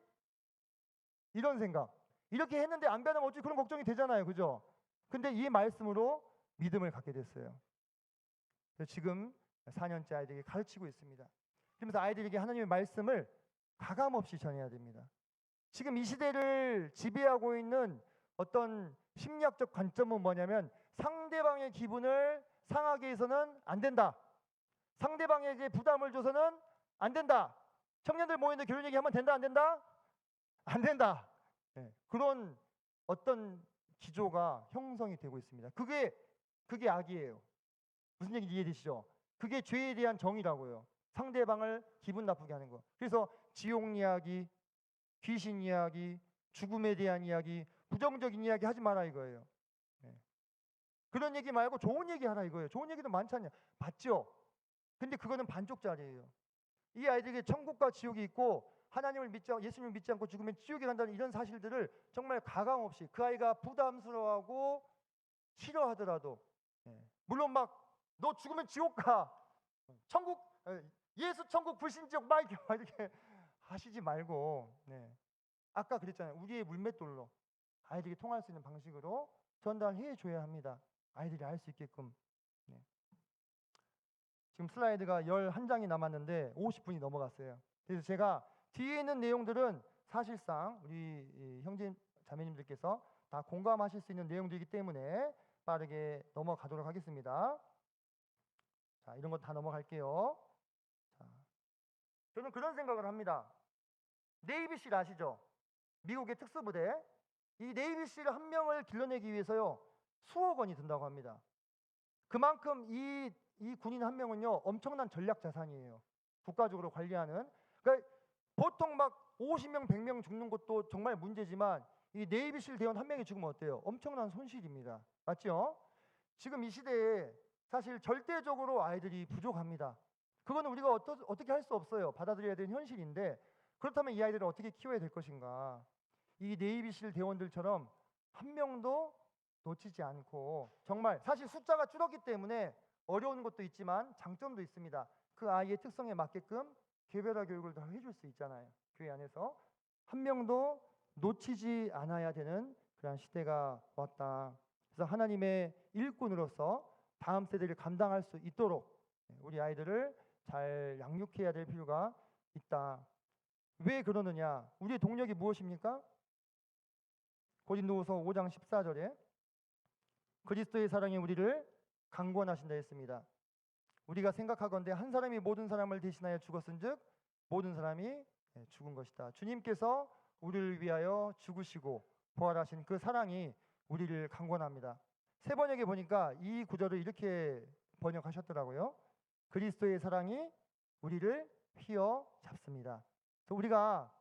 이런 생각. 이렇게 했는데 안 변하면 어쩌지? 그런 걱정이 되잖아요. 그죠? 근데 이 말씀으로 믿음을 갖게 됐어요. 그래서 지금 4년째 아이들에게 가르치고 있습니다. 그러면서 아이들에게 하나님의 말씀을 가감없이 전해야 됩니다. 지금 이 시대를 지배하고 있는 어떤 심리학적 관점은 뭐냐면 상대방의 기분을 상하게 해서는 안 된다. 상대방에게 부담을 줘서는 안 된다. 청년들 모이는데 결혼 얘기하면 된다 안 된다? 안 된다. 그런 어떤 기조가 형성이 되고 있습니다. 그게 악이에요. 무슨 얘기인지 이해되시죠? 그게 죄에 대한 정의라고요. 상대방을 기분 나쁘게 하는 거. 그래서 지옥 이야기, 귀신 이야기, 죽음에 대한 이야기, 부정적인 이야기 하지 마라 이거예요. 그런 얘기 말고 좋은 얘기 하라 이거예요. 좋은 얘기도 많잖아요. 맞죠? 근데 그거는 반쪽짜리예요. 이 아이들에게 천국과 지옥이 있고 하나님을 믿지 않고 예수님을 믿지 않고 죽으면 지옥에 간다는 이런 사실들을 정말 가감 없이 그 아이가 부담스러워하고 싫어하더라도, 물론 막 너 죽으면 지옥 가 천국 예수 천국 불신지옥 막 이렇게 하시지 말고 아까 그랬잖아요. 우리의 물맷돌로 아이들이 통할 수 있는 방식으로 전달해 줘야 합니다. 아이들이 알 수 있게끔. 지금 슬라이드가 11장이 남았는데 50분이 넘어갔어요. 그래서 제가 뒤에 있는 내용들은 사실상 우리 이 형제 자매님들께서 다 공감하실 수 있는 내용들이기 때문에 빠르게 넘어가도록 하겠습니다. 자, 이런 거 다 넘어갈게요. 자, 저는 그런 생각을 합니다. 네이비실 아시죠? 미국의 특수부대. 이 네이비실 한 명을 길러내기 위해서요 수억 원이 든다고 합니다. 그만큼 이 군인 한 명은요 엄청난 전략 자산이에요. 국가적으로 관리하는. 그러니까 보통 막 50명, 100명 죽는 것도 정말 문제지만 이 네이비실 대원 한 명이 죽으면 어때요? 엄청난 손실입니다. 맞죠? 지금 이 시대에 사실 절대적으로 아이들이 부족합니다. 그거는 우리가 어떻게 할 수 없어요. 받아들여야 되는 현실인데 그렇다면 이 아이들을 어떻게 키워야 될 것인가? 이 네이비실 대원들처럼 한 명도 놓치지 않고 정말 사실 숫자가 줄었기 때문에 어려운 것도 있지만 장점도 있습니다. 그 아이의 특성에 맞게끔 개별화 교육을 더 해줄 수 있잖아요. 교회 안에서 한 명도 놓치지 않아야 되는 그런 시대가 왔다. 그래서 하나님의 일꾼으로서 다음 세대를 감당할 수 있도록 우리 아이들을 잘 양육해야 될 필요가 있다. 왜 그러느냐? 우리의 동력이 무엇입니까? 고린도후서 5장 14절에 그리스도의 사랑이 우리를 강권하신다 했습니다. 우리가 생각하건대 한 사람이 모든 사람을 대신하여 죽었은즉 모든 사람이 죽은 것이다. 주님께서 우리를 위하여 죽으시고 부활하신 그 사랑이 우리를 강권합니다. 세 번역에 보니까 이 구절을 이렇게 번역하셨더라고요. 그리스도의 사랑이 우리를 휘어잡습니다. 그래서 우리가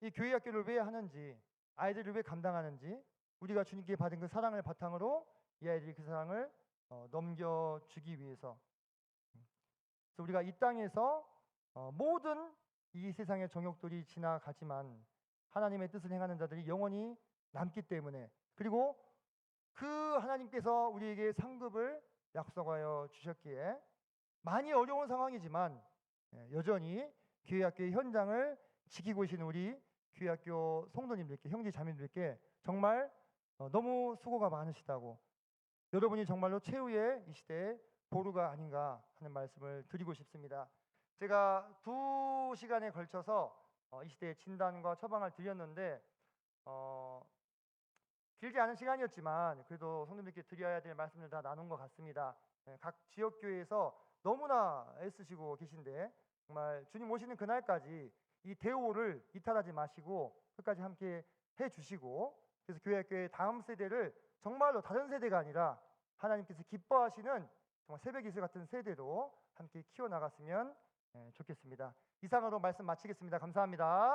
이 교회 학교를 왜 하는지, 아이들을 왜 감당하는지, 우리가 주님께 받은 그 사랑을 바탕으로 이 아이들이 그 사랑을 넘겨주기 위해서. 그래서 우리가 이 땅에서 모든 이 세상의 정욕들이 지나가지만 하나님의 뜻을 행하는 자들이 영원히 남기 때문에, 그리고 그 하나님께서 우리에게 상급을 약속하여 주셨기에 많이 어려운 상황이지만 여전히 교회학교의 현장을 지키고 계시는 우리 교회학교 성도님들께, 형제 자매님들께 정말 너무 수고가 많으시다고, 여러분이 정말로 최후의 이 시대의 보루가 아닌가 하는 말씀을 드리고 싶습니다. 제가 2시간에 걸쳐서 이 시대의 진단과 처방을 드렸는데 길지 않은 시간이었지만 그래도 성도님들께 드려야 될 말씀을 다 나눈 것 같습니다. 각 지역교회에서 너무나 애쓰시고 계신데 정말 주님 오시는 그날까지 이 대오를 이탈하지 마시고 끝까지 함께 해주시고, 그래서 교회학교의 다음 세대를 정말로 다른 세대가 아니라 하나님께서 기뻐하시는 정말 새벽 이슬 같은 세대로 함께 키워나갔으면 좋겠습니다. 이상으로 말씀 마치겠습니다. 감사합니다.